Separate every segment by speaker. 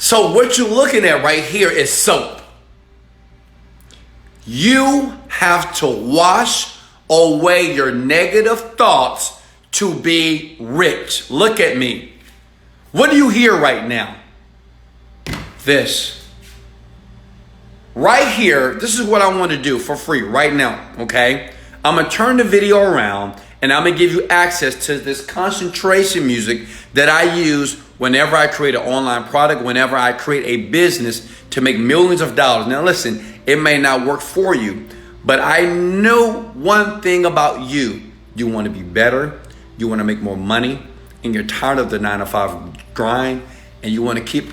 Speaker 1: So what you're looking at right here is soap. You have to wash away your negative thoughts to be rich. Look at me. What do you hear right now? This. Right here, this is what I want to do for free right now, okay? I'm going to turn the video around and I'm going to give you access to this concentration music that I use whenever I create an online product, whenever I create a business to make millions of dollars. Now listen, it may not work for you, but I know one thing about you. You want to be better, you want to make more money, and you're tired of the 9-to-5 grind, and you want to keep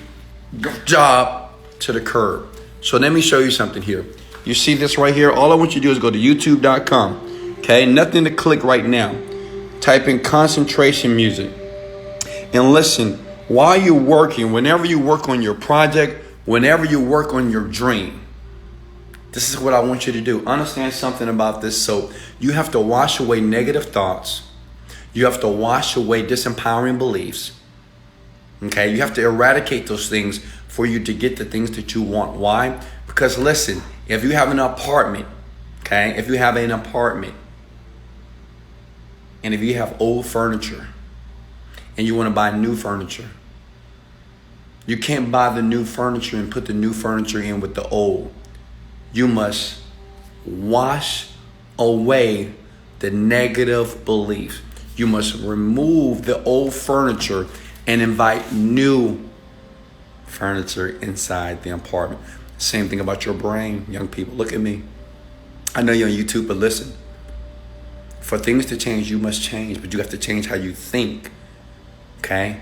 Speaker 1: your job to the curb. So let me show you something here. You see this right here? All I want you to do is go to youtube.com. Okay, nothing to click right now. Type in concentration music. And listen, while you're working, whenever you work on your project, whenever you work on your dream, this is what I want you to do. Understand something about this soap. You have to wash away negative thoughts. You have to wash away disempowering beliefs. Okay, you have to eradicate those things for you to get the things that you want. Why? Because listen, if you have an apartment, okay, if you have an apartment, and if you have old furniture, and you want to buy new furniture, you can't buy the new furniture and put the new furniture in with the old. You must wash away the negative beliefs. You must remove the old furniture and invite new furniture inside the apartment. Same thing about your brain, young people. Look at me. I know you're on YouTube, but listen. For things to change, you must change, but you have to change how you think. Okay?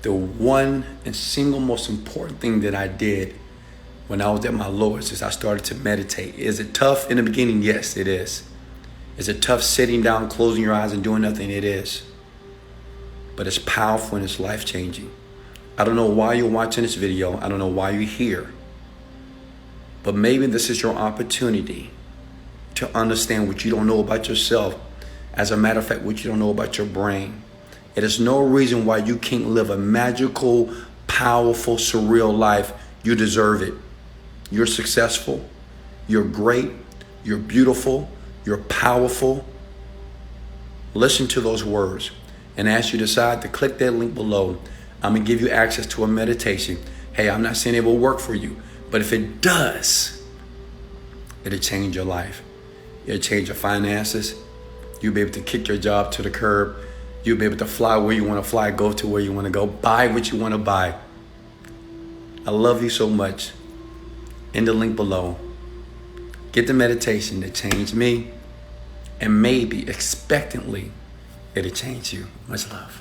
Speaker 1: The one and single most important thing that I did when I was at my lowest is I started to meditate. Is it tough in the beginning? Yes, it is. Is it tough sitting down, closing your eyes and doing nothing? It is. But it's powerful and it's life-changing. I don't know why you're watching this video. I don't know why you're here. But maybe this is your opportunity to understand what you don't know about yourself. As a matter of fact, what you don't know about your brain. It is no reason why you can't live a magical, powerful, surreal life. You deserve it. You're successful. You're great. You're beautiful. You're powerful. Listen to those words. And as you decide to click that link below, I'm going to give you access to a meditation. Hey, I'm not saying it will work for you, but if it does, it'll change your life. It'll change your finances. You'll be able to kick your job to the curb. You'll be able to fly where you want to fly, go to where you want to go, buy what you want to buy. I love you so much. In the link below, get the meditation that changed me, and maybe expectantly it'll change you. Much love.